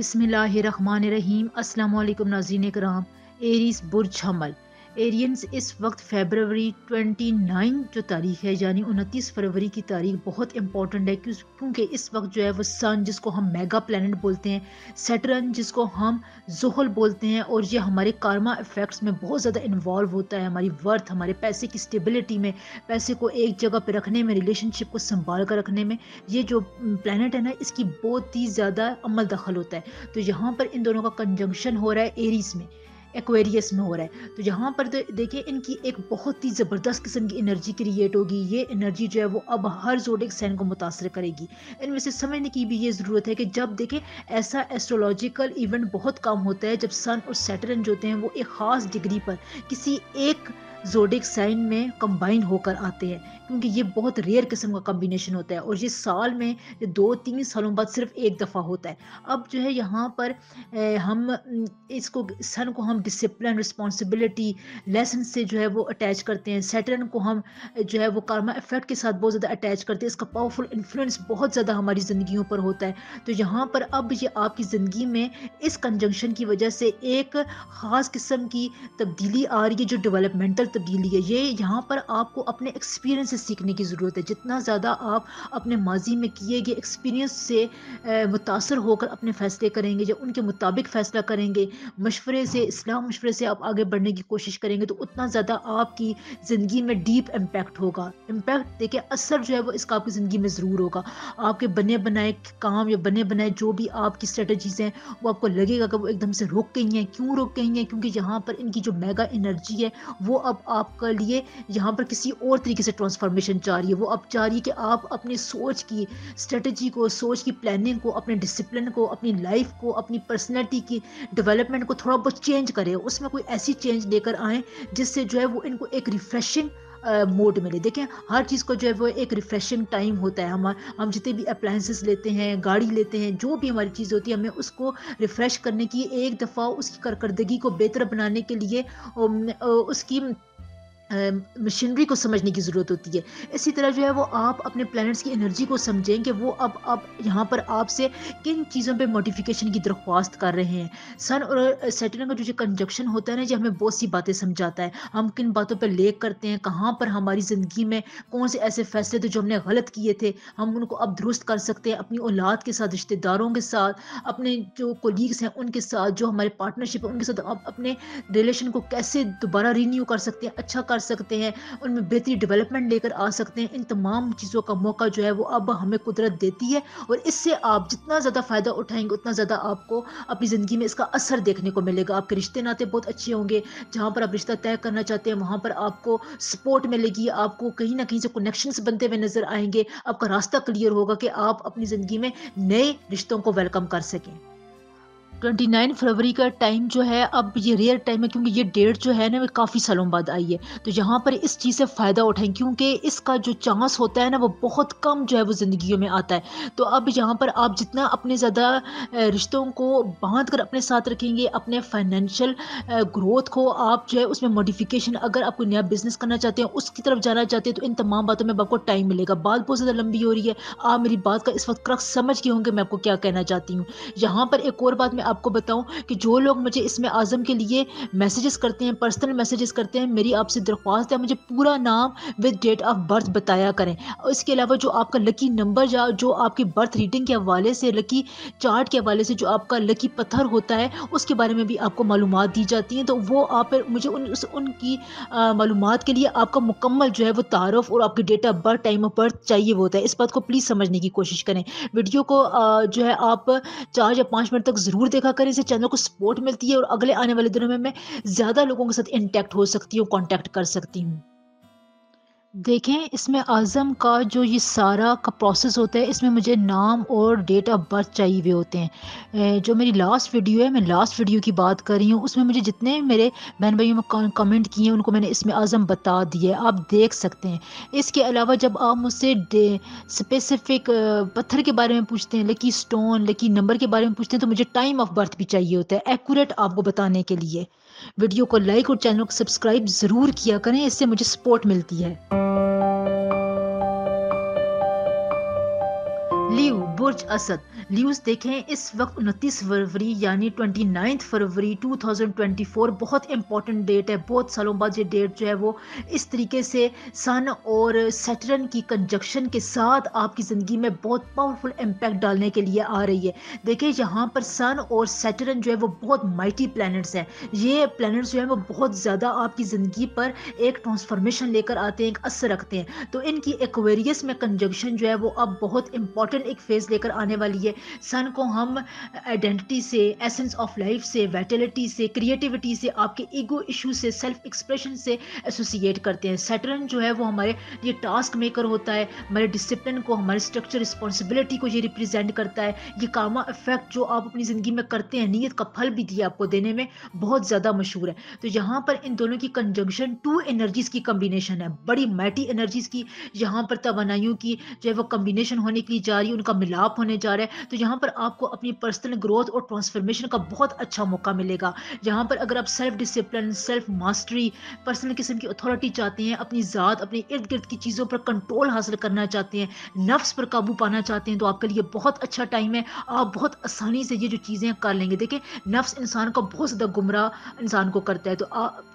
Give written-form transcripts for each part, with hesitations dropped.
बिस्मिल्लाहिर्रहमानिर्रहीम। अस्सलाम वालेकुम नाज़रीन कराम। एरीज बुर्ज हमल एरियंस इस वक्त फेबरवरी 29 जो तारीख है यानी 29 फरवरी की तारीख बहुत इंपॉर्टेंट है क्योंकि इस वक्त जो है वो सन जिसको हम मेगा प्लैनेट बोलते हैं, सैटर्न जिसको हम ज़ुहल बोलते हैं, और ये हमारे कारमा इफ़ेक्ट्स में बहुत ज़्यादा इन्वॉल्व होता है, हमारी वर्थ, हमारे पैसे की स्टेबिलिटी में, पैसे को एक जगह पे रखने में, रिलेशनशिप को संभाल कर रखने में ये जो प्लैनेट है ना इसकी बहुत ही ज़्यादा अमल दखल होता है। तो यहाँ पर इन दोनों का कंजंक्शन हो रहा है एरीज में, एक्वेरियस में हो रहा है। तो यहाँ पर देखिए इनकी एक बहुत ही ज़बरदस्त किस्म की एनर्जी क्रिएट होगी। ये एनर्जी जो है वो अब हर ज़ोडिक साइन को मुतासर करेगी। इनमें से समझने की भी ये ज़रूरत है कि जब देखें ऐसा एस्ट्रोलॉजिकल इवेंट बहुत कम होता है जब सन और सैटर्न जो होते हैं वो एक ख़ास डिग्री पर किसी एक ज़ोडिक साइन में कंबाइन होकर आते हैं, क्योंकि ये बहुत रेयर किस्म का कम्बिनेशन होता है और ये साल में 2-3 सालों बाद सिर्फ एक दफ़ा होता है। अब जो है यहाँ पर हम इसको सन को हम डिसिप्लिन, रिस्पॉन्सिबिलिटी, लेसन से जो है वो अटैच करते हैं। सैटर्न को हम जो है वो कार्मा इफेक्ट के साथ बहुत ज़्यादा अटैच करते हैं। इसका पावरफुल इन्फ्लुएंस बहुत ज़्यादा हमारी ज़िंदगियों पर होता है। तो यहाँ पर अब ये आपकी ज़िंदगी में इस कंजंक्शन की वजह से एक ख़ास किस्म की तब्दीली आ रही है जो डेवलपमेंटल तब्दीली है। ये यहाँ पर आपको अपने एक्सपीरियंस से सीखने की ज़रूरत है। जितना ज़्यादा आप अपने माजी में किए गए एक्सपीरियंस से मुतासर होकर अपने फ़ैसले करेंगे, जब उनके मुताबिक फ़ैसला करेंगे, मशवरे से, इस्लाम मशवरे से आप आगे बढ़ने की कोशिश करेंगे, तो उतना ज़्यादा आपकी ज़िंदगी में डीप इम्पैक्ट होगा। इम्पैक्ट देखिए असर जो है वो इसका आपकी ज़िंदगी में ज़रूर होगा। आपके बने बनाए काम या बने बनाए जो भी आपकी स्ट्रेटजीज़ हैं वो आपको लगेगा कि वो एकदम से रुक गई हैं। क्यों रुक गई हैं? क्योंकि यहाँ पर इनकी जो मेगा एनर्जी है वो अब आपके लिए यहाँ पर किसी और तरीके से ट्रांसफॉर्मेशन चाह रही है। वो अब चाह रही है कि आप अपनी सोच की स्ट्रेटजी को, सोच की प्लानिंग को, अपने डिसिप्लिन को, अपनी लाइफ को, अपनी पर्सनैलिटी की डेवलपमेंट को थोड़ा बहुत चेंज करें। उसमें कोई ऐसी चेंज लेकर आएँ जिससे जो है वो इनको एक रिफ्रेशिंग मोड मिले। देखें हर चीज़ को जो है वो एक रिफ्रेशिंग टाइम होता है। हम जितने भी अप्लायंसेस लेते हैं, गाड़ी लेते हैं, जो भी हमारी चीज़ होती है, हमें उसको रिफ़्रेश करने की एक दफ़ा उसकी कारकर्दगी को बेहतर बनाने के लिए उसकी मशीनरी को समझने की ज़रूरत होती है। इसी तरह जो है वो आप अपने प्लैनेट्स की एनर्जी को समझें कि वो अब यहाँ पर आपसे किन चीज़ों पे मॉडिफिकेशन की दरख्वास्त कर रहे हैं। सन और सैटर्न का जो कंजंक्शन होता है ना, ये हमें बहुत सी बातें समझाता है। हम किन बातों पर लेक करते हैं, कहाँ पर हमारी ज़िंदगी में कौन से ऐसे फ़ैसले थे जो हमने गलत किए थे, हम उनको अब दुरुस्त कर सकते हैं अपनी औलाद के साथ, रिश्तेदारों के साथ, अपने जो कोलीग्स हैं उनके साथ, जो हमारे पार्टनरशिप है उनके साथ आप अपने रिलेशन को कैसे दोबारा रीन्यू कर सकते हैं, अच्छा कर सकते हैं, उनमें बेहतरी डेवलपमेंट लेकर आ सकते हैं। इन तमाम चीज़ों का मौका जो है वो अब हमें कुदरत देती है और इससे आप जितना ज़्यादा फ़ायदा उठाएंगे उतना ज़्यादा आपको अपनी ज़िंदगी में इसका असर देखने को मिलेगा। आपके रिश्ते नाते बहुत अच्छे होंगे। जहाँ पर आप रिश्ता तय करना चाहते हैं वहाँ पर आपको सपोर्ट मिलेगी, आपको कहीं ना कहीं से कनेक्शंस बनते हुए नजर आएंगे। आपका रास्ता क्लियर होगा कि आप अपनी ज़िंदगी में नए रिश्तों को वेलकम कर सकें। 29 फरवरी का टाइम जो है अब ये रेयर टाइम है क्योंकि ये डेट जो है ना वो काफ़ी सालों बाद आई है। तो यहाँ पर इस चीज़ से फ़ायदा उठाएं क्योंकि इसका जो चांस होता है ना वो बहुत कम जो है वो ज़िंदगियों में आता है। तो अब यहाँ पर आप जितना अपने ज़्यादा रिश्तों को बांध कर अपने साथ रखेंगे, अपने फाइनेंशियल ग्रोथ को आप जो है उसमें मॉडिफिकेशन, अगर आप कोई नया बिजनेस करना चाहते हैं, उसकी तरफ जाना चाहते हैं, तो इन तमाम बातों में आपको टाइम मिलेगा। बात बहुत ज़्यादा लंबी हो रही है, आप मेरी बात का इस वक्त क्रक्स समझ गए होंगे मैं आपको क्या कहना चाहती हूँ। यहाँ पर एक और बात मैं आपको बताऊं कि जो लोग मुझे इसमें आज़म के लिए मैसेजेस करते हैं, पर्सनल मैसेजेस करते हैं, मेरी आपसे दरख्वास्त है मुझे पूरा नाम विद डेट ऑफ बर्थ बताया करें। और इसके अलावा जो आपका लकी नंबर या जो आपकी बर्थ रीडिंग के हवाले से, लकी चार्ट के हवाले से जो आपका लकी पत्थर होता है उसके बारे में भी आपको मालूमात दी जाती हैं। तो वो आप मुझे उनकी मालूमात के लिए आपका मुकम्मल जो है वो तारुफ और आपकी date of birth, time of birth चाहिए होता है। इस बात को प्लीज़ समझने की कोशिश करें। वीडियो को जो है आप 4 या 5 मिनट तक ज़रूर देखा करें, इससे चैनल को सपोर्ट मिलती है और अगले आने वाले दिनों में मैं ज़्यादा लोगों के साथ इंटैक्ट हो सकती हूँ, कॉन्टैक्ट कर सकती हूँ। देखें इसमें आज़म का जो ये सारा का प्रोसेस होता है इसमें मुझे नाम और डेट ऑफ बर्थ चाहिए हुए होते हैं। जो मेरी लास्ट वीडियो है, मैं लास्ट वीडियो की बात कर रही हूँ, उसमें मुझे जितने मेरे बहन भाइयों में कमेंट किए हैं उनको मैंने इसमें आज़म बता दिए, आप देख सकते हैं। इसके अलावा जब आप मुझसे स्पेसिफिक पत्थर के बारे में पूछते हैं, लकी स्टोन, लकी नंबर के बारे में पूछते हैं, तो मुझे टाइम ऑफ बर्थ भी चाहिए होता है एक्यूरेट आपको बताने के लिए। वीडियो को लाइक और चैनल को सब्सक्राइब ज़रूर किया करें, इससे मुझे सपोर्ट मिलती है। लियो बुर्ज असद। लियोस देखें इस वक्त 29 फरवरी यानी 29 फरवरी 2024 बहुत इंपॉर्टेंट डेट है। बहुत सालों बाद ये डेट जो है वो इस तरीके से सन और सैटर्न की कंजक्शन के साथ आपकी ज़िंदगी में बहुत पावरफुल इम्पैक्ट डालने के लिए आ रही है। देखिए यहाँ पर सन और सैटर्न जो है वो बहुत माइटी प्लैनेट्स हैं। ये प्लैनेट्स जो है वो बहुत ज़्यादा आपकी ज़िंदगी पर एक ट्रांसफॉर्मेशन लेकर आते हैं, एक असर रखते हैं। तो इनकी एक्वेरियस में कंजक्शन जो है वो अब बहुत इंपॉर्टेंट एक फेज लेकर आने वाली है। सन को हम आइडेंटिटी से, एसेंस ऑफ लाइफ से, वाइटलिटी से, क्रिएटिविटी से, आपके ईगो इशू से, सेल्फ एक्सप्रेशन से एसोसिएट करते हैं। सैटर्न जो है वो हमारे ये टास्क मेकर होता है, हमारे डिसिप्लिन को, हमारे स्ट्रक्चर, रिस्पॉन्सिबिलिटी को ये रिप्रेजेंट करता है। ये कामा इफेक्ट जो आप अपनी ज़िंदगी में करते हैं, नीयत का फल भी दिया आपको देने में बहुत ज़्यादा मशहूर है। तो यहाँ पर इन दोनों की कंजंक्शन टू एनर्जीज की कम्बिनेशन है, बड़ी मैटी एनर्जीज की यहाँ पर तवानाइयों की जो है वो कम्बिनेशन होने के लिए जा रही है, उनका मिलाप होने जा रहा है। तो यहाँ पर आपको अपनी पर्सनल ग्रोथ और ट्रांसफॉर्मेशन का बहुत अच्छा मौका मिलेगा। जहाँ पर अगर आप self discipline, self mastery, personal किस्म की अथॉरिटी चाहते हैं, अपनी ज़ात, अपने इर्द गिर्द की चीज़ों पर कंट्रोल हासिल करना चाहते हैं, नफ्स पर काबू पाना चाहते हैं, तो आपके लिए बहुत अच्छा टाइम है। आप बहुत आसानी से ये जो चीज़ें कर लेंगे। देखिए नफ्स इंसान का बहुत ज़्यादा गुमराह इंसान को करता है। तो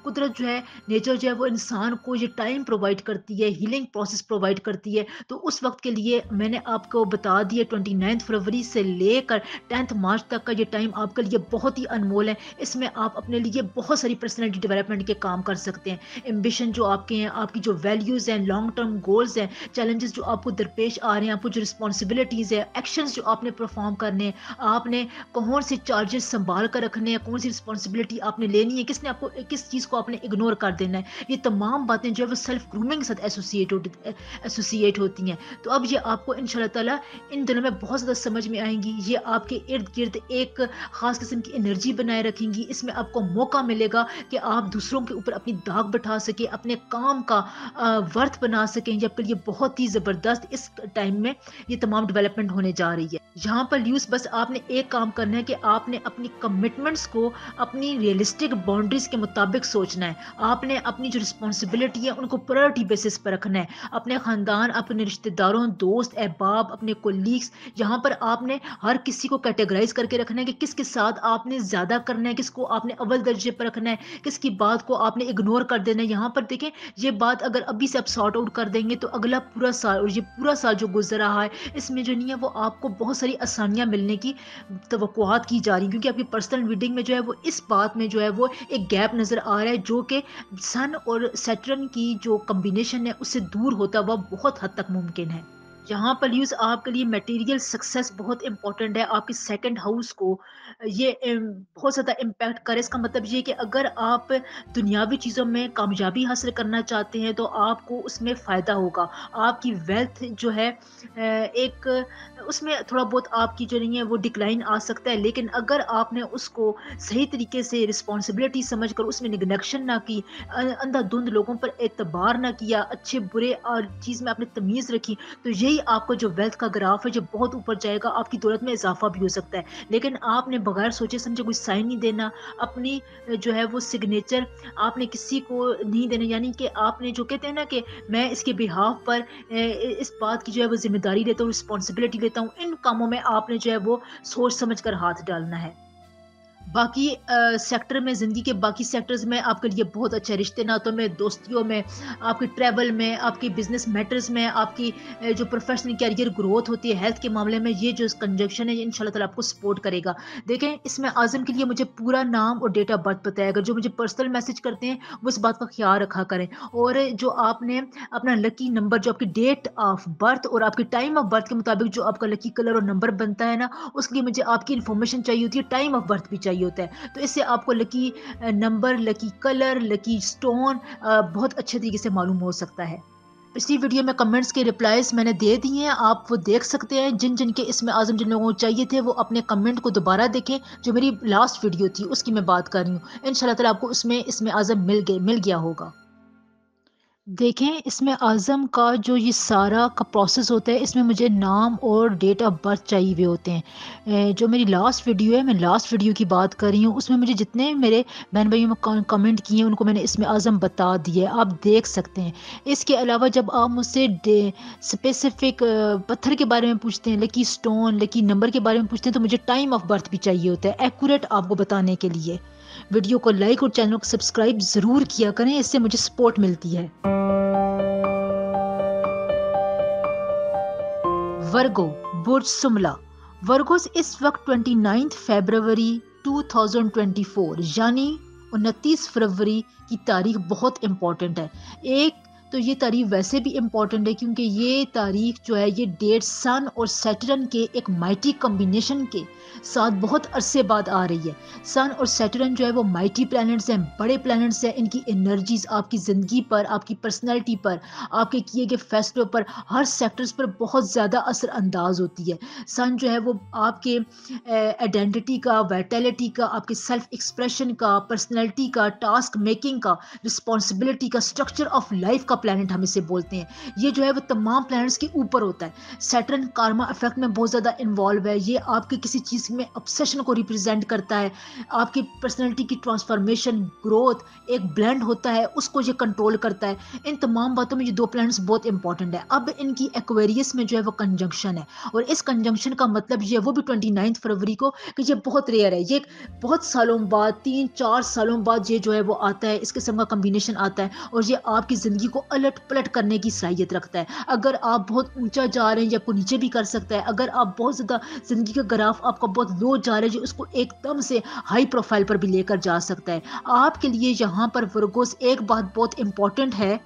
कुदरत जो है, नेचर जो है वो इंसान को ये टाइम प्रोवाइड करती है, हीलिंग प्रोसेस प्रोवाइड करती है। तो उस वक्त के लिए मैंने आपको बता दिया 29 फरवरी से लेकर 10 मार्च तक का ये टाइम आपके लिए बहुत ही अनमोल है। इसमें आप अपने लिए बहुत सारी पर्सनैलिटी डेवलपमेंट के काम कर सकते हैं। एम्बिशन जो आपके हैं, आपकी जो वैल्यूज़ हैं, लॉन्ग टर्म गोल्स हैं, चैलेंजेस जो आपको दरपेश आ रहे हैं, आपको जो रिस्पॉन्सिबिलिटीज़ है, एक्शंस जो आपने परफॉर्म करने हैं, आपने कौन से चार्जेस संभाल कर रखने हैं, कौन सी रिस्पॉन्सिबिलिटी आपने लेनी है, किसने आपको किस चीज़ को आपने इग्नोर कर देना है, ये तमाम बातें जो है वो सेल्फ ग्रूमिंग के साथ एसोसिएट होती हैं। तो अब ये आपको इंशाल्लाह ताला इन दिनों में बहुत ज़्यादा समझ में आएंगी। ये आपके इर्द गिर्द एक ख़ास किस्म की एनर्जी बनाए रखेंगी। इसमें आपको मौका मिलेगा कि आप दूसरों के ऊपर अपनी दाग बैठा सके, अपने काम का वर्थ बना सकें। जबकि ये बहुत ही ज़बरदस्त इस टाइम में ये तमाम डेवलपमेंट होने जा रही है। यहाँ पर ल्यूस बस आपने एक काम करना है कि आपने अपनी कमिटमेंट्स को अपनी रियलिस्टिक बाउंड्रीज के मुताबिक सोचना है। आपने अपनी जो रिस्पॉन्सिबिलिटी है उनको प्रायोरिटी बेसिस पर रखना है। अपने ख़ानदान, अपने रिश्तेदारों, दोस्त अहबाब, अपने कोलीग्स, यहाँ पर आपने हर किसी को कैटेगराइज करके रखना है कि किसके साथ आपने ज़्यादा करना है, किसको आपने अव्वल दर्जे पर रखना है, किसकी बात को आपने इग्नोर कर देना है। यहाँ पर देखें, ये बात अगर अभी से आप सॉर्ट आउट कर देंगे तो अगला पूरा साल और ये पूरा साल जो गुजर रहा है इसमें जो नहीं है वो आपको बहुत सारी आसानियाँ मिलने की तवक्कुआत की जा रही, क्योंकि आपकी पर्सनल रीडिंग में जो है वो इस बात में जो है वो एक गैप नज़र आ रहा है, जो कि सन और सैटर्न की जो कम्बिनेशन है उससे दूर होता हुआ बहुत हद तक मुमकिन है। यहाँ पर यूज आपके लिए मटेरियल सक्सेस बहुत इंपॉर्टेंट है। आपके सेकंड हाउस को ये बहुत ज़्यादा इम्पैक्ट करे। इसका मतलब ये कि अगर आप दुनियावी चीज़ों में कामयाबी हासिल करना चाहते हैं तो आपको उसमें फ़ायदा होगा। आपकी वेल्थ जो है एक उसमें थोड़ा बहुत आपकी जो नहीं है वो डिक्लाइन आ सकता है, लेकिन अगर आपने उसको सही तरीके से रिस्पॉन्सिबिलिटी समझ कर उसमें निगलेक्शन ना की, अंधाधुंध लोगों पर एतबार ना किया, अच्छे बुरे और चीज़ में आपने तमीज़ रखी, तो यही आपको जो वेल्थ का ग्राफ है जो बहुत ऊपर जाएगा, आपकी दौलत में इजाफा भी हो सकता है। लेकिन आपने बगैर सोचे समझे कोई साइन नहीं देना, अपनी जो है वो सिग्नेचर आपने किसी को नहीं देना, यानी कि आपने जो कहते हैं ना कि मैं इसके बिहाफ पर इस बात की जो है वो जिम्मेदारी लेता हूँ, रिस्पॉन्सिबिलिटी लेता हूँ, इन कामों में आपने जो है वो सोच समझ कर हाथ डालना है। बाकी सेक्टर में, ज़िंदगी के बाकी सेक्टर्स में आपके लिए बहुत अच्छे रिश्ते नातों में, दोस्तियों में, आपके ट्रैवल में, आपकी बिजनेस मैटर्स में, आपकी जो प्रोफेशनल कैरियर ग्रोथ होती है, हेल्थ के मामले में, ये जो कंजक्शन है इंशाल्लाह ताला आपको सपोर्ट करेगा। देखें, इसमें आज़म के लिए मुझे पूरा नाम और डेट ऑफ बर्थ पता है। अगर जो मुझे पर्सनल मैसेज करते हैं वो इस बात का ख्याल रखा करें। और जो आपने अपना लकी नंबर, जो आपकी डेट ऑफ बर्थ और आपकी टाइम ऑफ बर्थ के मुताबिक जो आपका लकी कलर और नंबर बनता है ना, उसके लिए मुझे आपकी इन्फॉर्मेशन चाहिए होती है, टाइम ऑफ बर्थ भी चाहिए होता है। तो इससे आपको lucky number, lucky colour, lucky stone बहुत अच्छे तरीके से मालूम हो सकता है। पिछली वीडियो में कमेंट्स के रिप्लाईज मैंने दे दिए हैं, आप वो देख सकते हैं। जिन जिन के इसमें आज़म जिन लोगों को चाहिए थे वो अपने कमेंट को दोबारा देखें। जो मेरी लास्ट वीडियो थी उसकी मैं बात कर रही हूँ, इंशाल्लाह ताला आपको उसमें इसमें आज़म मिल गया होगा। देखें, इसमें आज़म का जो ये सारा का प्रोसेस होता है, इसमें मुझे नाम और डेट ऑफ बर्थ चाहिए हुए होते हैं। जो मेरी लास्ट वीडियो है, मैं लास्ट वीडियो की बात कर रही हूँ, उसमें मुझे जितने मेरे बहन भाइयों में कमेंट किए हैं, उनको मैंने इसमें आज़म बता दिए, आप देख सकते हैं। इसके अलावा जब आप मुझसे स्पेसिफिक पत्थर के बारे में पूछते हैं, लकी स्टोन, लकी नंबर के बारे में पूछते हैं, तो मुझे टाइम ऑफ बर्थ भी चाहिए होता है, एक्यूरेट आपको बताने के लिए। वीडियो को लाइक और चैनल को सब्सक्राइब ज़रूर किया करें, इससे मुझे सपोर्ट मिलती है। वर्गो, बुर्ज सुमला। वर्गोस इस वक्त 29 फरवरी 2024 यानी 29 फरवरी की तारीख बहुत इम्पॉर्टेंट है। एक तो ये तारीख वैसे भी इम्पॉर्टेंट है क्योंकि ये तारीख जो है, ये डेट सन और सैटर्न के एक माइटी कॉम्बिनेशन के साथ बहुत अरसे बाद आ रही है। सन और सैटर्न जो है वो माइटी प्लैनेट्स हैं, बड़े प्लैनेट्स हैं। इनकी एनर्जीज आपकी ज़िंदगी पर, आपकी पर्सनैलिटी पर, आपके किए गए फैसलों पर, हर सेक्टर्स पर बहुत ज़्यादा असर अंदाज होती है। सन जो है वो आपके आइडेंटिटी का, वाइटैलिटी का, आपके सेल्फ एक्सप्रेशन का, पर्सनैलिटी का, टास्क मेकिंग का, रिस्पॉन्सिबिलिटी का, स्ट्रक्चर ऑफ लाइफ का प्लैनेट हम इसे बोलते हैं। ये जो है वो तमाम प्लैनेट्स के ऊपर होता है। सैटर्न कार्मा इफेक्ट में बहुत ज़्यादा इन्वॉल्व है। ये आपके किसी चीज़ में ऑब्सेशन को रिप्रेजेंट करता है। आपकी पर्सनैलिटी की ट्रांसफॉर्मेशन, ग्रोथ, एक ब्लेंड होता है, उसको ये कंट्रोल करता है। इन तमाम बातों में ये दो प्लैनेट्स बहुत इंपॉर्टेंट है। अब इनकी एक्वेरियस में जो है वो कंजंक्शन है, और इस कंजंक्शन का मतलब ये वो भी 29 फरवरी को, कि ये बहुत रेयर है। ये बहुत सालों बाद, 3-4 सालों बाद ये जो है वो आता है, इस किस्म का कम्बिनेशन आता है, और ये आपकी ज़िंदगी को अलट पलट करने की सलाहियत रखता है। अगर आप बहुत ऊंचा जा रहे हैं, ये आपको नीचे भी कर सकता है। अगर आप बहुत ज़्यादा ज़िंदगी का ग्राफ आपका बहुत लो जा रहा है, जो उसको एकदम से हाई प्रोफाइल पर भी लेकर जा सकता है। आपके लिए यहाँ पर वर्गोस एक बात बहुत इंपॉर्टेंट है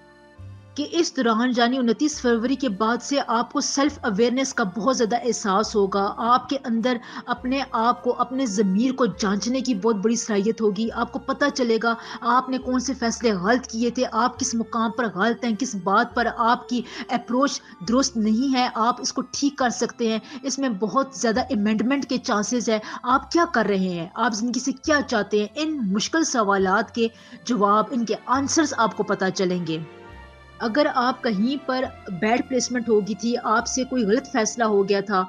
कि इस दौरान यानी 29 फरवरी के बाद से आपको सेल्फ अवेयरनेस का बहुत ज़्यादा एहसास होगा। आपके अंदर अपने आप को, अपने ज़मीर को जांचने की बहुत बड़ी सलाहियत होगी। आपको पता चलेगा आपने कौन से फैसले गलत किए थे, आप किस मुकाम पर गलत हैं, किस बात पर आपकी अप्रोच दुरुस्त नहीं है, आप इसको ठीक कर सकते हैं। इसमें बहुत ज़्यादा अमेंडमेंट के चांसेस है। आप क्या कर रहे हैं, आप ज़िंदगी से क्या चाहते हैं, इन मुश्किल सवालात के जवाब, इनके आंसर्स आपको पता चलेंगे। अगर आप कहीं पर बैड प्लेसमेंट हो गई थी, आपसे कोई गलत फैसला हो गया था,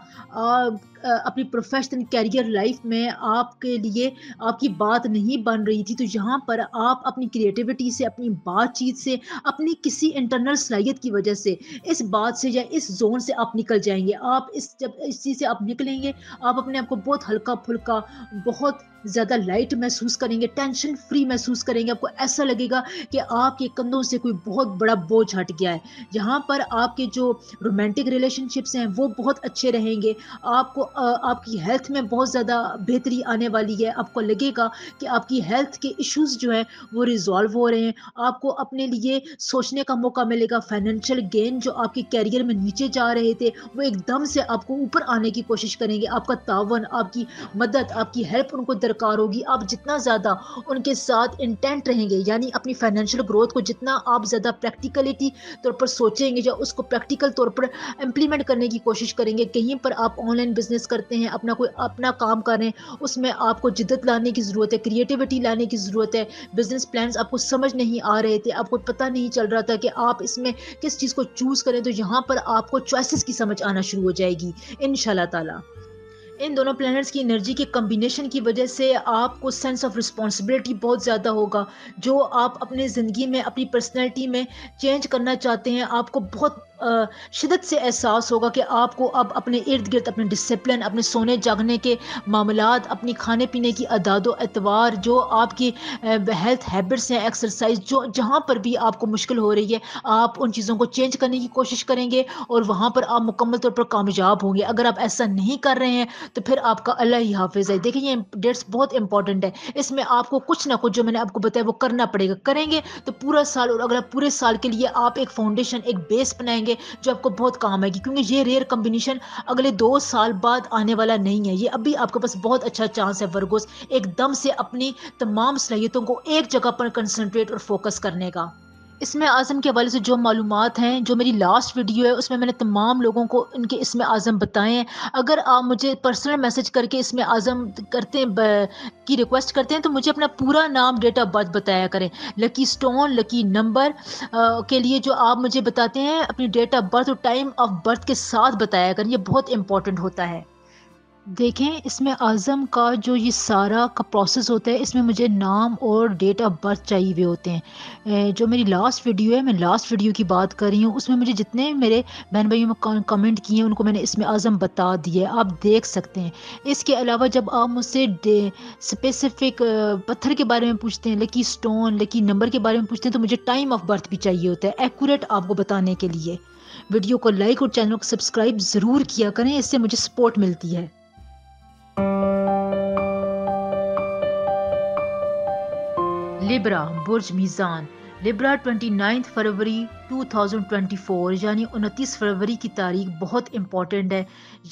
अपनी प्रोफेशनल कैरियर लाइफ में आपके लिए आपकी बात नहीं बन रही थी, तो यहाँ पर आप अपनी क्रिएटिविटी से, अपनी बातचीत से, अपनी किसी इंटरनल सलाहियत की वजह से इस बात से या इस जोन से आप निकल जाएंगे। आप जब इस चीज़ से आप निकलेंगे, आप अपने आप को बहुत हल्का फुल्का, बहुत ज़्यादा लाइट महसूस करेंगे, टेंशन फ्री महसूस करेंगे। आपको ऐसा लगेगा कि आपके कंधों से कोई बहुत बड़ा बोझ हट गया है। यहाँ पर आपके जो रोमांटिक रिलेशनशिप्स हैं वो बहुत अच्छे रहेंगे। आपको आपकी हेल्थ में बहुत ज़्यादा बेहतरी आने वाली है। आपको लगेगा कि आपकी हेल्थ के इश्यूज जो हैं वो रिजॉल्व हो रहे हैं। आपको अपने लिए सोचने का मौका मिलेगा। फाइनेंशियल गेन जो आपके कैरियर में नीचे जा रहे थे, वो एकदम से आपको ऊपर आने की कोशिश करेंगे। आपका तावन, आपकी मदद, आपकी हेल्प उनको दरकार होगी। आप जितना ज़्यादा उनके साथ इंटेंट रहेंगे, यानी अपनी फाइनेंशियल ग्रोथ को जितना आप ज़्यादा प्रैक्टिकलिटी तौर पर सोचेंगे या उसको प्रैक्टिकल तौर पर इम्प्लीमेंट करने की कोशिश करेंगे। कहीं पर आप ऑनलाइन बिजनेस करते हैं, अपना कोई अपना काम कर रहे हैं, उसमें आपको जिद्दत लाने की ज़रूरत है, क्रिएटिविटी लाने की ज़रूरत है। बिजनेस प्लान्स आपको समझ नहीं आ रहे थे, आपको पता नहीं चल रहा था कि आप इसमें किस चीज़ को चूज़ करें, तो यहाँ पर आपको चॉइसेस की समझ आना शुरू हो जाएगी इंशाल्लाह ताला। इन दोनों प्लैनेट्स की एनर्जी के कम्बिनेशन की वजह से आपको सेंस ऑफ रिस्पॉन्सिबिलिटी बहुत ज़्यादा होगा। जो आप अपने ज़िंदगी में, अपनी पर्सनैलिटी में चेंज करना चाहते हैं, आपको बहुत शिद्दत से एहसास होगा कि आपको अब अपने इर्द गिर्द, अपने डिसिप्लिन, अपने सोने जागने के मामलात, अपनी खाने पीने की अदादो एतवार, जो आपकी हेल्थ हैबिट्स हैं, एक्सरसाइज, जो जहाँ पर भी आपको मुश्किल हो रही है, आप उन चीज़ों को चेंज करने की कोशिश करेंगे और वहाँ पर आप मुकम्मल तौर पर कामयाब होंगे। अगर आप ऐसा नहीं कर रहे हैं तो फिर आपका अल्लाह ही हाफिज़ है। देखिए, ये डेट्स बहुत इंपॉर्टेंट है। इसमें आपको कुछ ना कुछ जो मैंने आपको बताया वो करना पड़ेगा। करेंगे तो पूरा साल और अगला पूरे साल के लिए आप एक फाउंडेशन, एक बेस बनाएंगे जो आपको बहुत काम आएगी, क्योंकि ये रेयर कॉम्बिनेशन अगले 2 साल बाद आने वाला नहीं है। ये अभी आपके पास बहुत अच्छा चांस है वर्गोस, एकदम से अपनी तमाम सलाहियतों को एक जगह पर कंसंट्रेट और फोकस करने का। اسم اعظم کے حوالے سے جو معلومات ہیں، جو میری لاسٹ ویڈیو ہے اس میں نے تمام لوگوں کو ان کے اسم اعظم بتائے ہیں۔ اگر آپ مجھے پرسنل میسج کر کے اسم اعظم کرتے ہیں کی ریکویسٹ کرتے ہیں تو مجھے اپنا پورا نام، ڈیٹ آف برتھ بتایا کریں۔ لکی سٹون، لکی نمبر کے لیے جو آپ مجھے بتاتے ہیں اپنی ڈیٹ آف برتھ اور ٹائم آف برتھ کے ساتھ بتایا کریں، یہ بہت امپورٹنٹ ہوتا ہے۔ دیکھیں اس میں اعظم کا جو یہ سارا کا پروسیس ہوتا ہے، اس میں مجھے نام اور ڈیٹ آف برتھ چاہیے ہوئے ہوتے ہیں۔ جو میری لاسٹ ویڈیو ہے، میں لاسٹ ویڈیو کی بات کر رہی ہوں، اس میں مجھے جتنے میرے بہن بھائیوں میں کمنٹ کیے ہیں ان کو میں نے اس میں اعظم بتا دیے، آپ دیکھ سکتے ہیں۔ اس کے علاوہ جب آپ مجھ سے اسپیسیفک پتھر کے بارے میں پوچھتے ہیں، لکی سٹون، لکی نمبر کے بارے میں پوچھتے ہیں، تو مجھے ٹائم آف برتھ بھی چاہیے ہوتا ہے ایکوریٹ آپ کو بتانے کے لیے۔ ویڈیو کو لائک اور چینل کو سبسکرائب ضرور کیا کریں، اس سے مجھے سپورٹ ملتی ہے۔ لبرا، برج میزان۔ لبرا 29 فروری 2024 یعنی 29 فروری کی تاریخ بہت امپورٹنٹ ہے۔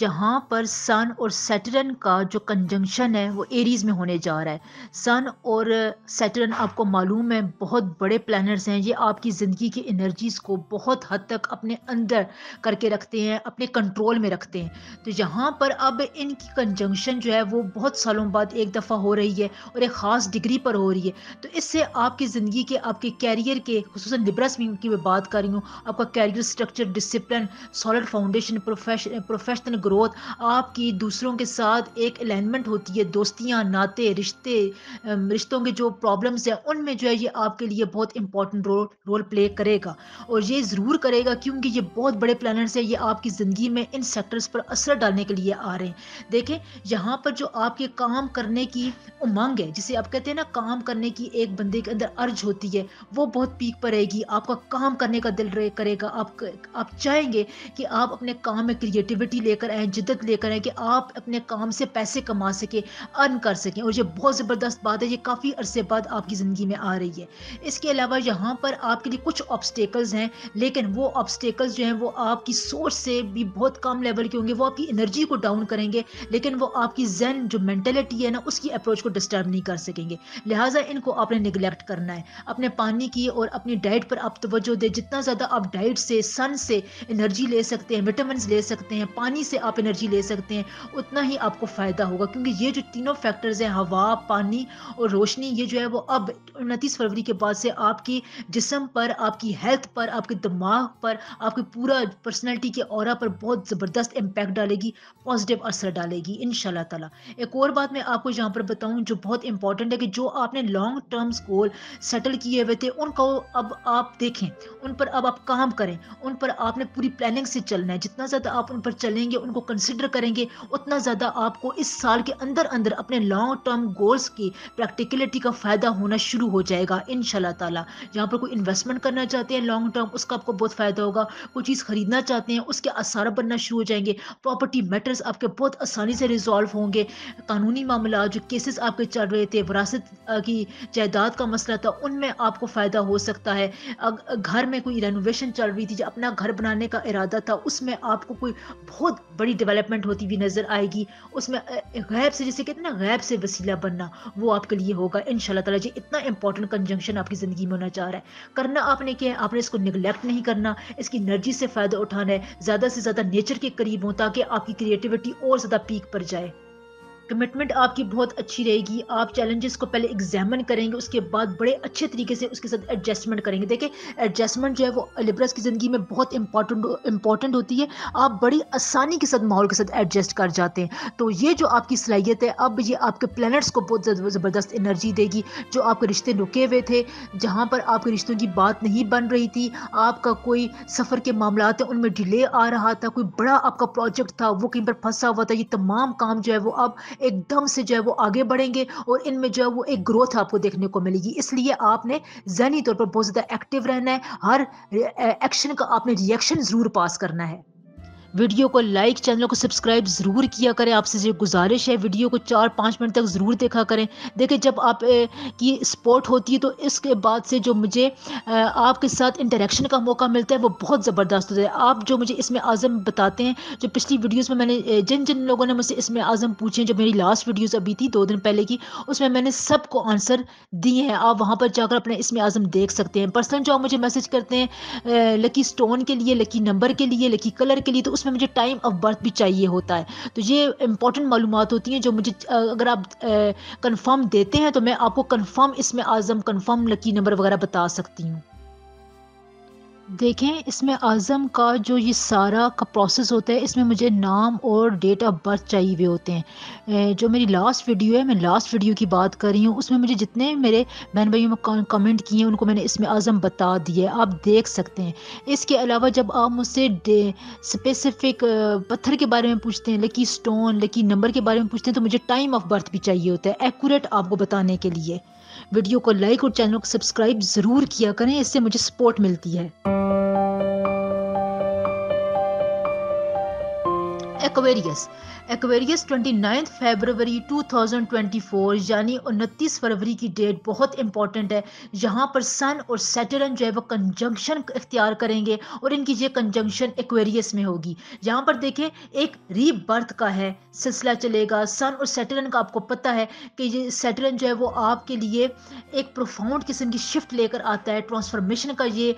یہاں پر سن اور سیٹرن کا جو کنجنکشن ہے وہ ایریز میں ہونے جا رہا ہے۔ سن اور سیٹرن آپ کو معلوم ہے بہت بڑے پلانٹس ہیں، یہ آپ کی زندگی کی انرجیز کو بہت حد تک اپنے اندر کر کے رکھتے ہیں، اپنے کنٹرول میں رکھتے ہیں۔ تو یہاں پر اب ان کی کنجنکشن جو ہے وہ بہت سالوں بعد ایک دفعہ ہو رہی ہے اور ایک خاص ڈگری پر ہو رہی ہے۔ تو اس سے آپ کی زندگی کے، آپ کے کیریئر کے، خصوصاً لبرا کی میں بات کر رہی ہوں، آپ کا career structure, discipline, solid foundation, professional growth, آپ کی دوسروں کے ساتھ ایک الائنمنٹ ہوتی ہے، دوستیاں، ناطے، رشتوں کے جو پرابلمس ہیں ان میں جو ہے یہ آپ کے لیے بہت امپورٹنٹ رول پلے کرے گا، اور یہ ضرور کرے گا کیونکہ یہ بہت بڑے پلانٹس ہیں، یہ آپ کی زندگی میں ان سیکٹرز پر اثر ڈالنے کے لیے آ رہے ہیں۔ دیکھیں یہاں پر جو آپ کے کام کرنے کی امنگ ہے، جسے آپ کہتے ہیں نا کام کرنے کی ایک بندے کے اندر ارج ہوتی ہے، وہ بہت پیک پر رہے گی۔ آپ کا کام کرنے کا دل کرے گا، آپ چاہیں گے کہ آپ اپنے کام میں کریٹیوٹی لے کر آئیں، جدت لے کر آئیں کہ آپ اپنے کام سے پیسے کما سکیں، ارن کر سکیں، اور یہ بہت زبردست بات ہے، یہ کافی عرصے بعد آپ کی زندگی میں آ رہی ہے۔ اس کے علاوہ یہاں پر آپ کے لیے کچھ آبسٹیکلز ہیں، لیکن وہ آبسٹیکلز جو ہیں وہ آپ کی سوچ سے بھی بہت کم لیول کے ہوں گے، وہ آپ کی انرجی کو ڈاؤن کریں گے، لیکن وہ آپ کی ذہن جو مینٹلٹی ہے نا اس کی اپروچ کو ڈسٹرب نہیں کر سکیں گے۔ لہٰذا ان کو آپ نے نگلیکٹ کرنا ہے۔ اپنے پانی کی اور اپنی ڈائٹ پر آپ توجہ دیں، جتنا زیادہ آپ ڈائٹ سے، سن سے انرجی لے سکتے ہیں، وٹامنز لے سکتے ہیں، پانی سے آپ انرجی لے سکتے ہیں، اتنا ہی آپ کو فائدہ ہوگا، کیونکہ یہ جو تینوں فیکٹرز ہیں، ہوا، پانی اور روشنی، یہ جو ہے وہ اب 29 فروری کے بعد سے آپ کی جسم پر، آپ کی ہیلتھ پر، آپ کے دماغ پر، آپ کی پورا پرسنالٹی کے اورا پر بہت زبردست امپیکٹ ڈالے گی، پازیٹیو اثر ڈالے گی انشاءاللہ تعالی۔ ایک اور بات میں آپ کو یہاں پر بتاؤں جو بہت امپورٹنٹ ہے، کہ جو آپ نے لانگ ٹرمز گول سیٹل کیے ہوئے تھے ان کو اب آپ دیکھیں، ان پر اب آپ کام کریں، ان پر آپ نے پوری پلاننگ سے چلنا ہے۔ جتنا زیادہ آپ ان پر چلیں گے، ان کو کنسیڈر کریں گے، اتنا زیادہ آپ کو اس سال کے اندر اندر اپنے لانگ ٹرم گولز کی پریکٹیکلٹی کا فائدہ ہونا شروع ہو جائے گا انشاءاللہ تعالی۔ جہاں پر کوئی انویسٹمنٹ کرنا چاہتے ہیں لانگ ٹرم، اس کا آپ کو بہت فائدہ ہوگا۔ کوئی چیز خریدنا چاہتے ہیں، اس کے آثار بننا شروع ہو جائیں گے۔ پراپرٹی میٹرز آپ کے بہت آسانی سے ریزالو ہوں گے۔ قانونی معاملات جو کیسز آپ کے چل رہے تھے، وراثت کی جائیداد کا مسئلہ تھا، ان میں آپ کو فائدہ ہو سکتا ہے۔ گھر میں کوئی رینوویشن چل رہی تھی، جو اپنا گھر بنانے کا ارادہ تھا، اس میں آپ کو کوئی بہت بڑی ڈیولپمنٹ ہوتی ہوئی نظر آئے گی۔ اس میں غیب سے، جسے کہتے ہیں نا غیب سے وسیلہ بننا، وہ آپ کے لیے ہوگا انشاءاللہ تعالی۔ جی اتنا امپورٹنٹ کنجنکشن آپ کی زندگی میں ہونا چاہ رہا ہے، کرنا آپ نے کیا ہے، آپ نے اس کو نگلیکٹ نہیں کرنا، اس کی انرجی سے فائدہ اٹھانا ہے، زیادہ سے زیادہ نیچر کے قریب ہوں تاکہ آپ کی کریٹیوٹی اور زیادہ پیک پر جائے۔ کمٹمنٹ آپ کی بہت اچھی رہے گی، آپ چیلنجز کو پہلے ایگزامن کریں گے، اس کے بعد بڑے اچھے طریقے سے اس کے ساتھ ایڈجسٹمنٹ کریں گے۔ دیکھیں ایڈجسٹمنٹ جو ہے وہ لیبرس کی زندگی میں بہت امپورٹنٹ ہوتی ہے، آپ بڑی آسانی کے ساتھ ماحول کے ساتھ ایڈجسٹ کر جاتے ہیں۔ تو یہ جو آپ کی صلاحیت ہے، اب یہ آپ کے پلینٹس کو بہت زبردست انرجی دے گی۔ جو آپ کے رشتے رکے ہوئے تھے، جہاں پر آپ کے رشتوں کی بات نہیں بن رہی تھی، آپ کا کوئی سفر کے معاملات ہیں ان میں ڈیلے آ رہا تھا، کوئی بڑا آپ کا پروجیکٹ تھا وہ کہیں پر پھنسا ہوا تھا، یہ تمام کام جو ہے وہ اب ایک دم سے جو ہے وہ آگے بڑھیں گے، اور ان میں جو ہے وہ ایک گروتھ آپ کو دیکھنے کو ملے گی۔ اس لیے آپ نے ذہنی طور پر بہت زیادہ ایکٹیو رہنا ہے، ہر ایکشن کا آپ نے ریئیکشن ضرور پاس کرنا ہے۔ ویڈیو کو لائک، چینل کو سبسکرائب ضرور کیا کریں. آپ سے یہ گزارش ہے ویڈیو کو 4-5 منٹ تک ضرور دیکھا کریں. دیکھیں جب آپ کی سپورٹ ہوتی ہے تو اس کے بعد سے جو مجھے آپ کے ساتھ انٹریکشن کا موقع ملتا ہے وہ بہت زبردست ہوتا ہے. آپ جو مجھے اسم اعظم بتاتے ہیں، جو پچھلی ویڈیوز میں نے جن لوگوں نے مجھ سے اسم اعظم پوچھے ہیں، جو میری لاسٹ ویڈیوز ابھی تھی 2 دن پہلے کی، اس میں نے سب کو آنسر دیے ہیں. آپ وہاں پر جا کر اپنے اسم اعظم دیکھ سکتے ہیں. پرسنل جو آپ مجھے میسج کرتے ہیں لکی سٹون کے لیے، لکی نمبر کے لیے، لکی کلر کے لیے، تو اس میں مجھے ٹائم آف برتھ بھی چاہیے ہوتا ہے. تو یہ امپورٹنٹ معلومات ہوتی ہیں جو مجھے اگر آپ کنفرم دیتے ہیں تو میں آپ کو کنفرم اسم اعظم، کنفرم لکی نمبر وغیرہ بتا سکتی ہوں. دیکھیں اس میں اعظم کا جو یہ سارا کا پروسیس ہوتا ہے، اس میں مجھے نام اور ڈیٹ آف برتھ چاہیے ہوئے ہوتے ہیں. جو میری لاسٹ ویڈیو ہے، میں لاسٹ ویڈیو کی بات کر رہی ہوں، اس میں مجھے جتنے میرے بہن بھائیوں میں کمنٹ کیے ہیں ان کو میں نے اس میں اعظم بتا دیے، آپ دیکھ سکتے ہیں. اس کے علاوہ جب آپ مجھ سے اسپیسیفک پتھر کے بارے میں پوچھتے ہیں، لکی سٹون، لکی نمبر کے بارے میں پوچھتے ہیں، تو مجھے ٹائم آف برتھ بھی چاہیے ہوتا ہے ایکوریٹ آپ کو بتانے کے لیے. ویڈیو کو لائک اور چینل کو سبسکرائب ضرور کیا کریں، اس سے مجھے سپورٹ ملتی ہے. ایکویریس. ایکویریس 29 فیبروری 2024 یعنی 29 فروری کی ڈیٹ بہت امپورٹنٹ ہے. یہاں پر سن اور سیٹرن جو ہے وہ کنجنکشن اختیار کریں گے اور ان کی یہ کنجنکشن ایکویریس میں ہوگی. یہاں پر دیکھیں ایک ری برتھ کا ہے سلسلہ چلے گا. سن اور سیٹرن کا آپ کو پتہ ہے کہ یہ سیٹرن جو ہے وہ آپ کے لیے ایک پروفاؤنڈ قسم کی شفٹ لے کر آتا ہے. ٹرانسفارمیشن کا یہ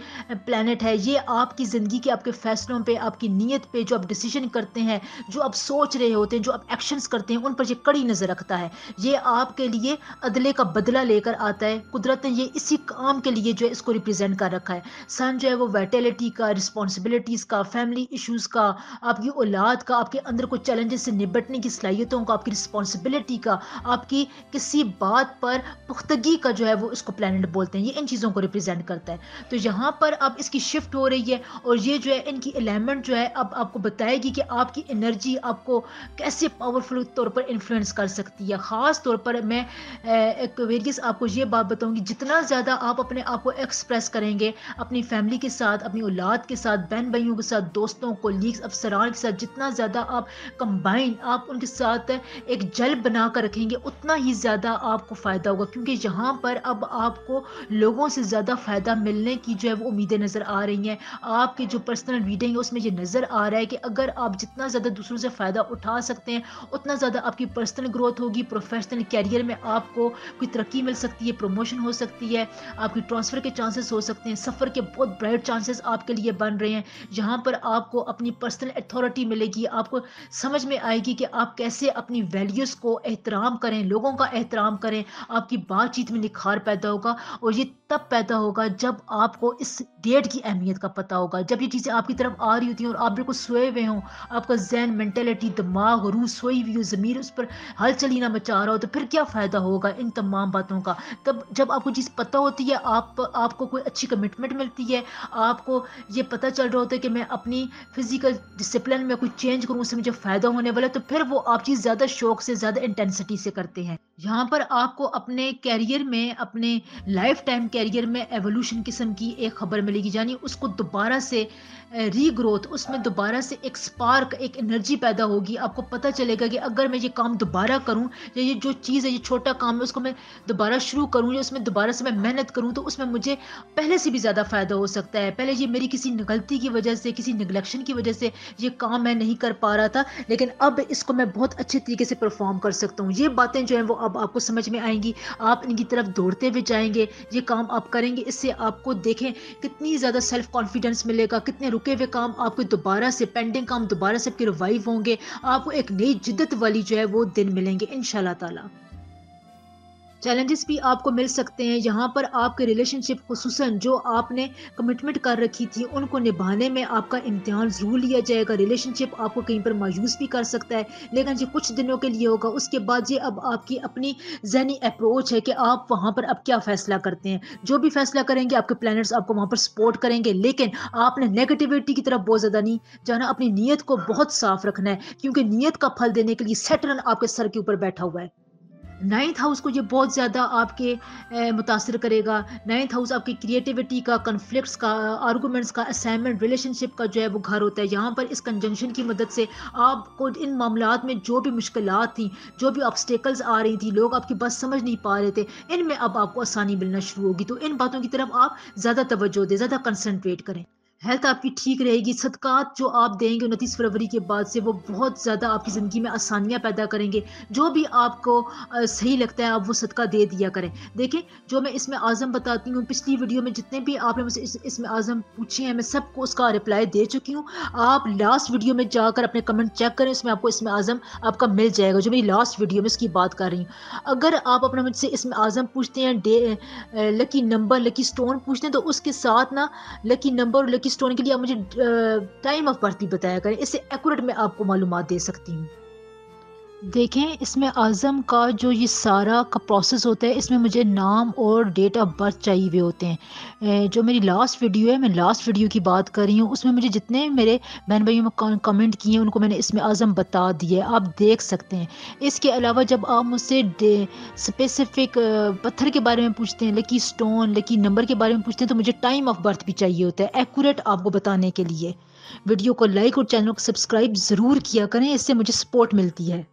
پلانٹ ہے. یہ آپ کی زندگی کے، آپ کے فیصلوں پہ، آپ کی نیت پہ، جو آپ ڈیسیژن کرتے ہیں، جو آپ سوچ رہے ہوتے ہیں، جو آپ ایکشنز کرتے ہیں، ان پر یہ کڑی نظر رکھتا ہے. یہ آپ کے لیے عدلے کا بدلہ لے کر آتا ہے. قدرت نے یہ اسی کام کے لیے جو ہے اس کو ریپرزینٹ کر رکھا ہے. سن جو ہے وہ وائٹیلٹی کا، رسپانسبلٹیز کا، فیملی ایشوز کا، آپ کی اولاد کا، آپ کے اندر کو چیلنجز سے نپٹنے کی صلاحیتوں کا، آپ کی رسپانسبلٹی کا، آپ کی کسی بات پر پختگی کا جو ہے وہ اس کو پلانٹ بولتے ہیں. یہ ان چیزوں کو ریپرزینٹ کرتا ہے. تو یہاں پر اب اس کی شفٹ ہو رہی ہے اور یہ جو ہے ان کی الائنمنٹ جو ہے اب آپ کو بتائے گی کہ آپ کی انرجی آپ کو کیسے پاورفل طور پر انفلوئنس کر سکتی ہے. خاص طور پر میں ایکویریس آپ کو یہ بات بتاؤں گی، جتنا زیادہ آپ اپنے آپ کو ایکسپریس کریں گے اپنی فیملی کے ساتھ، اپنی اولاد کے ساتھ، بہن بھائیوں کے ساتھ، دوستوں، کولیگز، افسران کے ساتھ، جتنا زیادہ آپ کمبائن، آپ ان کے ساتھ ایک جل بنا کر رکھیں گے، اتنا ہی زیادہ آپ کو فائدہ ہوگا. کیونکہ یہاں پر اب آپ کو لوگوں سے زیادہ فائدہ ملنے کی جو ہے وہ امیدیں نظر آ رہی ہیں. آپ کی جو پرسنل ریڈنگ ہے اس میں یہ نظر آ رہا ہے کہ اگر آپ جتنا زیادہ دوسروں سے فائدہ اٹھا سکتے ہیں اتنا زیادہ آپ کی پرسنل گروتھ ہوگی. پروفیشنل کیریئر میں آپ کو کوئی ترقی مل سکتی ہے، پروموشن ہو سکتی ہے، آپ کی ٹرانسفر کے چانسز ہو سکتے ہیں، سفر کے بہت برائٹ چانسز آپ کے لیے بن رہے ہیں. یہاں پر آپ کو اپنی پرسنل اتھارٹی ملے گی. آپ کو سمجھ میں آئے گی کہ آپ کیسے اپنی ویلیوز کو احترام کریں، لوگوں کا احترام کریں. آپ کی بات چیت میں نکھار پیدا ہوگا اور یہ تب پیدا ہوگا جب آپ کو اس ڈیٹ کی اہمیت کا پتہ ہوگا. جب یہ چیزیں آپ کی طرف آ رہی ہوتی ہیں اور آپ بالکل سوئے ہوئے ہوں، آپ کا ذہن، مینٹلٹی، دماغ، روح سوئی ہوئی ہو، ضمیر اس پر ہلچل ہی نہ مچا رہا ہو، تو پھر کیا فائدہ ہوگا ان تمام باتوں کا. تب جب آپ کو چیز پتہ ہوتی ہے، آپ کو کوئی اچھی کمٹمنٹ ملتی ہے، آپ کو یہ پتہ چل رہا ہوتا ہے کہ میں اپنی فزیکل ڈسپلن میں کوئی چینج کروں، اس سے مجھے فائدہ ہونے والا ہے، تو پھر وہ آپ چیز زیادہ شوق سے، زیادہ انٹینسٹی سے کرتے ہیں. یہاں پر آپ کو اپنے کیریئر میں، اپنے لائف ٹائم کیریئر میں ایوولوشن قسم کی ایک خبر ملے گی. یعنی اس کو دوبارہ سے ری گروتھ، اس میں دوبارہ سے ایک سپارک، ایک انرجی پیدا ہوگی. آپ کو پتہ چلے گا کہ اگر میں یہ کام دوبارہ کروں، یا یہ جو چیز ہے، یہ چھوٹا کام ہے، اس کو میں دوبارہ شروع کروں، یا اس میں دوبارہ سے میں محنت کروں، تو اس میں مجھے پہلے سے بھی زیادہ فائدہ ہو سکتا ہے. پہلے یہ میری کسی غلطی کی وجہ سے، کسی نگلیکشن کی وجہ سے یہ کام میں نہیں کر پا رہا تھا، لیکن اب اس کو میں بہت اچھے طریقے سے پرفارم کر سکتا ہوں. یہ باتیں جو ہیں وہ اب آپ کو سمجھ میں آئیں گی. آپ ان کی طرف دوڑتے ہوئے جائیں گے. یہ کام آپ کریں گے، اس سے آپ کو دیکھیں کتنی زیادہ سیلف کانفیڈنس ملے گا. کتنے رکے ہوئے کام آپ کو دوبارہ سے، پینڈنگ کام دوبارہ سے آپ کے ریوائیو ہوں گے. آپ کو ایک نئی جدت والی جو ہے وہ دن ملیں گے انشاءاللہ تعالی. چیلنجز بھی آپ کو مل سکتے ہیں. یہاں پر آپ کے ریلیشن شپ، خصوصاً جو آپ نے کمٹمنٹ کر رکھی تھی، ان کو نبھانے میں آپ کا امتحان ضرور لیا جائے گا. ریلیشن شپ آپ کو کہیں پر مایوس بھی کر سکتا ہے، لیکن یہ کچھ دنوں کے لیے ہوگا. اس کے بعد یہ اب آپ کی اپنی ذہنی اپروچ ہے کہ آپ وہاں پر اب کیا فیصلہ کرتے ہیں. جو بھی فیصلہ کریں گے، آپ کے پلانٹس آپ کو وہاں پر سپورٹ کریں گے، لیکن آپ نے نیگیٹیوٹی کی طرف بہت زیادہ نہیں جانا. اپنی نیت کو بہت صاف رکھنا ہے، کیونکہ نیت کا پھل دینے کے لیے سیٹرن آپ کے سر کے اوپر بیٹھا ہوا ہے. नाइन्थ हाउस को ये बहुत ज़्यादा आपके मुतासर करेगा। नाइन्थ हाउस आपकी क्रिएटिविटी का, कन्फ्लिक्ट्स का, आर्गूमेंट्स का, असाइनमेंट, रिलेशनशिप का जो है वो घर होता है। यहाँ पर इस कंजंक्शन की मदद से आपको इन मामलात में जो भी मुश्किलात थी, जो भी ऑब्स्टेकल्स आ रही थी, लोग आपकी बात समझ नहीं पा रहे थे, इनमें अब आपको आसानी मिलना शुरू होगी। तो इन बातों की तरफ आप ज़्यादा तवज्जो दें, ज़्यादा कंसंट्रेट करें। हेल्थ आपकी ठीक रहेगी। सदकात जो आप देंगे 29 फरवरी के बाद से वो बहुत ज़्यादा आपकी ज़िंदगी में आसानियाँ पैदा करेंगे। जो भी आपको सही लगता है आप वो सदका दे दिया करें। देखें, जो मैं इसमें आज़म बताती हूँ, पिछली वीडियो में जितने भी आपने मुझसे इसमें आज़म पूछे हैं, मैं सबको उसका रिप्लाई दे चुकी हूँ। आप लास्ट वीडियो में जाकर अपने कमेंट चेक करें, उसमें आपको इसमें आज़म आपका मिल जाएगा, जो मेरी लास्ट वीडियो में इसकी बात कर रही हूँ। अगर आप अपना मुझसे इसमें आज़म पूछते हैं, लकी नंबर, लकी स्टोन पूछते हैं, तो उसके साथ ना लकी नंबर और लकी स्टोन के लिए आप मुझे टाइम ऑफ बर्थ भी बताया करें। इससे एक्यूरेट मैं आपको मालूमात दे सकती हूँ। देखें, इसमें आज़म का जो ये सारा का प्रोसेस होता है, इसमें मुझे नाम और डेट ऑफ बर्थ चाहिए हुए होते हैं। जो मेरी लास्ट वीडियो है, मैं लास्ट वीडियो की बात कर रही हूँ, उसमें मुझे जितने मेरे बहन भाइयों में कमेंट किए हैं उनको मैंने इसमें आज़म बता दिए, आप देख सकते हैं। इसके अलावा जब आप मुझसे स्पेसिफिक पत्थर के बारे में पूछते हैं, लकी स्टोन, लकी नंबर के बारे में पूछते हैं, तो मुझे टाइम ऑफ बर्थ भी चाहिए होता है एक्यूरेट आपको बताने के लिए। वीडियो को लाइक और चैनल को सब्सक्राइब ज़रूर किया करें, इससे मुझे सपोर्ट मिलती है।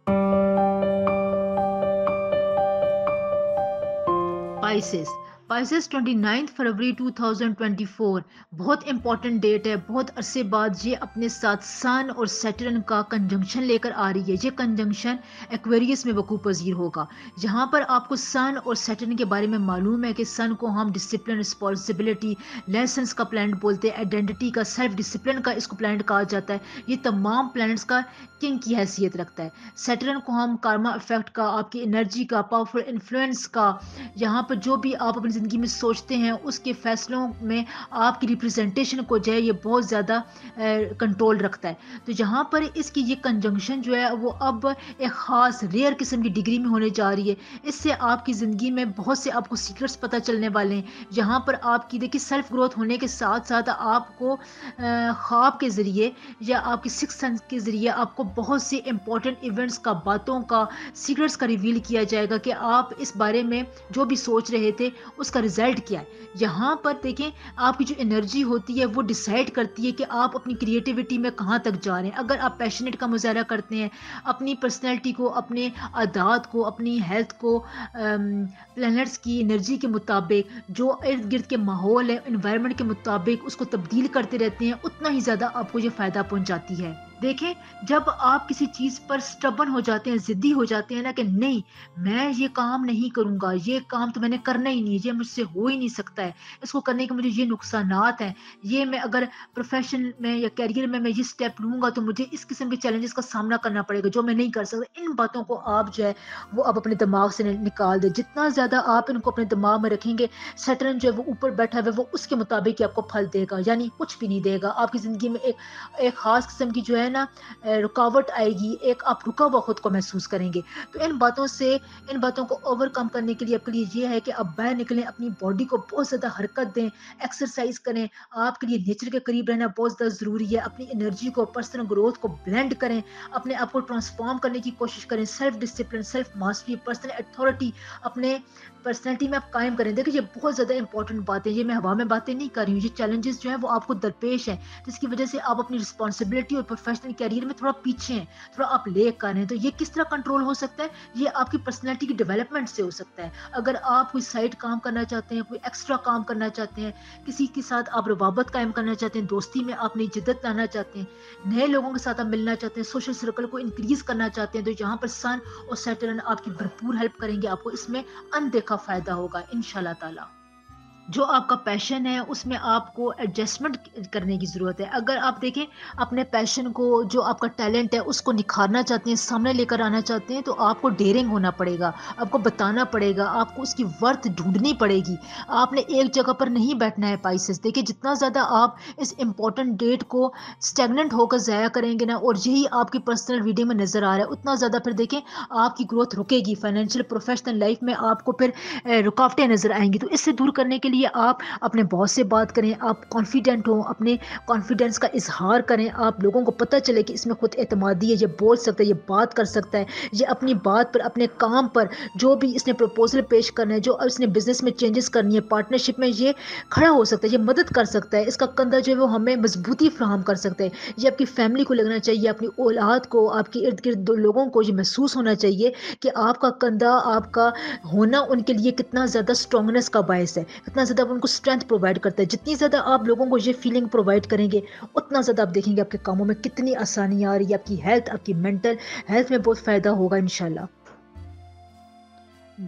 पाइसेस, पाइसेस 29 फरवरी 2024 बहुत इंपॉर्टेंट डेट है। बहुत अरसे बाद ये अपने साथ सन और सैटर्न का कंजंक्शन लेकर आ रही है। ये कंजंक्शन एक्वेरियस में वकूफ़ पजीर होगा। यहाँ पर आपको सन और सैटर्न के बारे में मालूम है कि सन को हम डिसिप्लिन, रिस्पॉन्सिबिलिटी, लेसन्स का प्लैनेट बोलते हैं, आइडेंटिटी का, सेल्फ डिसिप्लिन का इसको प्लैनेट कहा जाता है। ये तमाम प्लैनेट्स का किंग की हैसियत रखता है। सैटर्न को हम कार्मा इफेक्ट का, आपकी एनर्जी का, पावरफुल इन्फ्लुएंस का, यहाँ पर जो भी आप अपनी ज़िंदगी में सोचते हैं उसके फैसलों में आपकी रिप्रेजेंटेशन को जो है ये बहुत ज़्यादा कंट्रोल रखता है। तो यहाँ पर इसकी ये कंजंक्शन जो है वो अब एक ख़ास रेयर किस्म की डिग्री में होने जा रही है। इससे आपकी ज़िंदगी में बहुत से आपको सीक्रेट्स पता चलने वाले हैं। यहाँ पर आपकी देखिए सेल्फ ग्रोथ होने के साथ साथ आपको ख्वाब के ज़रिए या आपकी सिक्स्थ सेंस के ज़रिए आपको बहुत से इंपॉर्टेंट इवेंट्स का, बातों का, सीक्रेट्स का रिवील किया जाएगा कि आप इस बारे में जो भी सोच रहे थे उसका रिजल्ट क्या है। यहाँ पर देखें, आपकी जो एनर्जी होती है वो डिसाइड करती है कि आप अपनी क्रिएटिविटी में कहाँ तक जा रहे हैं। अगर आप पैशनेट का मुजाहरा करते हैं, अपनी पर्सनैलिटी को, अपने आदात को, अपनी हेल्थ को प्लैनेट्स की एनर्जी के मुताबिक, जो इर्द गिर्द के माहौल है, इन्वायरमेंट के मुताबिक उसको तब्दील करते रहते हैं, उतना ही ज़्यादा आपको ये फ़ायदा पहुँचाती है। देखें, जब आप किसी चीज़ पर स्टबन हो जाते हैं, ज़िद्दी हो जाते हैं ना कि नहीं मैं ये काम नहीं करूँगा, ये काम तो मैंने करना ही नहीं, ये मुझसे हो ही नहीं सकता है, इसको करने के मुझे ये नुकसानात हैं, ये मैं अगर प्रोफेशन में या करियर में मैं ये स्टेप लूँगा तो मुझे इस किस्म के चैलेंजेस का सामना करना पड़ेगा जो मैं नहीं कर सकता। इन बातों को आप जो है वो अब अपने दिमाग से निकाल दें। जितना ज़्यादा आप इनको अपने दिमाग में रखेंगे, सैटर्न जो है वो ऊपर बैठा है वो उसके मुताबिक ही आपको फल देगा, यानी कुछ भी नहीं देगा। आपकी ज़िंदगी में एक ख़ास किस्म की जो है ना रुकावट आएगी, एक आप रुका हुआ खुद को महसूस करेंगे। तो इन बातों को ओवरकम करने के लिए आपके लिए ये है कि आप बाहर निकलें, अपनी बॉडी को बहुत ज़्यादा हरकत दें, एक्सरसाइज करें। आपके लिए नेचर के करीब रहना बहुत ज़्यादा ज़रूरी है। अपनी एनर्जी को, पर्सनल ग्रोथ को ब्लेंड करें, अपने आप को ट्रांसफॉर्म करने की कोशिश करें। Self discipline, self mastery, personal authority अपने पर्सनैलिटी में आप कायम करें। देखिए, ये बहुत ज़्यादा इंपॉर्टेंट बातें, ये मैं हवा में बातें नहीं कर रही हूँ। ये चैलेंजेस जो है वो आपको दरपेश हैं, जिसकी वजह से आप अपनी रिस्पॉन्सिबिलिटी और प्रोफेशनल कैरियर में थोड़ा पीछे हैं, थोड़ा आप लेक कर रहे हैं। तो ये किस तरह कंट्रोल हो सकता है? ये आपकी पर्सनैलिटी की डेवलपमेंट से हो सकता है। अगर आप कोई साइड काम करना चाहते हैं, कोई एक्स्ट्रा काम करना चाहते हैं, किसी के साथ आप रवाबत कायम करना चाहते हैं, दोस्ती में आप नई जिद्दत लाना चाहते हैं, नए लोगों के साथ आप मिलना चाहते हैं, सोशल सर्कल को इंक्रीज करना चाहते हैं, तो यहाँ पर सन और सैटर्न आपकी भरपूर हेल्प करेंगे। आपको इसमें अनदेखा फ़ायदा होगा इंशाल्लाह ताला। जो आपका पैशन है उसमें आपको एडजस्टमेंट करने की ज़रूरत है। अगर आप देखें अपने पैशन को, जो आपका टैलेंट है उसको निखारना चाहते हैं, सामने लेकर आना चाहते हैं, तो आपको डेयरिंग होना पड़ेगा, आपको बताना पड़ेगा, आपको उसकी वर्थ ढूंढनी पड़ेगी। आपने एक जगह पर नहीं बैठना है पाइसेस। देखिए, जितना ज़्यादा आप इस इम्पॉर्टेंट डेट को स्टेगनेंट होकर ज़ाया करेंगे ना, और यही आपकी पर्सनल रीडिंग में नज़र आ रहा है, उतना ज़्यादा फिर देखें आपकी ग्रोथ रुकेगी। फाइनेंशियल, प्रोफेशनल लाइफ में आपको फिर रुकावटें नज़र आएंगी। तो इससे दूर करने के लिए ضروری ہے آپ اپنے باس سے بات کریں، آپ کانفیڈنٹ ہوں، اپنے کانفیڈنس کا اظہار کریں، آپ لوگوں کو پتہ چلے کہ اس میں خود اعتمادی ہے، یہ بول سکتا ہے، یہ بات کر سکتا ہے، یہ اپنی بات پر، اپنے کام پر، جو بھی اس نے پروپوزل پیش کرنا ہے، جو اس نے بزنس میں چینجز کرنی ہے، پارٹنرشپ میں یہ کھڑا ہو سکتا ہے، یہ مدد کر سکتا ہے، اس کا کندھا جو ہے وہ ہمیں مضبوطی فراہم کر سکتا ہے۔ یہ آپ کی فیملی کو لگنا چاہیے، اپنی اولاد کو، آپ کے ارد گرد دو لوگوں کو یہ محسوس ہونا چاہیے کہ آپ کا کندھا، آپ کا ہونا ان کے لیے کتنا زیادہ اسٹرانگنس کا باعث ہے، کتنا زیادہ وہ ان کو اسٹرینتھ پرووائڈ کرتا ہے۔ جتنی زیادہ آپ لوگوں کو یہ فیلنگ پرووائڈ کریں گے، اتنا زیادہ آپ دیکھیں گے آپ کے کاموں میں کتنی آسانیاں آ رہی ہے، آپ کی ہیلتھ، آپ کی مینٹل ہیلتھ میں بہت فائدہ ہوگا انشاءاللہ۔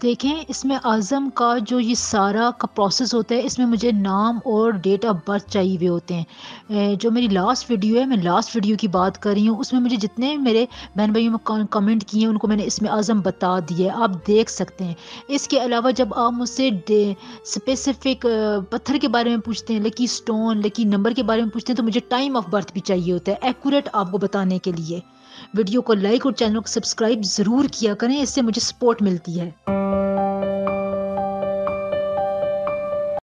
دیکھیں اس میں اعظم کا جو یہ سارا کا پروسیس ہوتا ہے، اس میں مجھے نام اور ڈیٹ آف برتھ چاہیے ہوئے ہوتے ہیں۔ جو میری لاسٹ ویڈیو ہے، میں لاسٹ ویڈیو کی بات کر رہی ہوں، اس میں مجھے جتنے میرے بہن بھائیوں میں کمنٹ کیے ہیں ان کو میں نے اس میں اعظم بتا دیے، آپ دیکھ سکتے ہیں۔ اس کے علاوہ جب آپ مجھ سے اسپیسیفک پتھر کے بارے میں پوچھتے ہیں، لکی سٹون، لکی نمبر کے بارے میں پوچھتے ہیں، تو مجھے ٹائم آف برتھ بھی چاہیے ہوتا ہے ایکوریٹ آپ کو بتانے کے لیے۔ ویڈیو کو لائک اور چینل کو سبسکرائب ضرور کیا کریں، اس سے مجھے سپورٹ ملتی ہے۔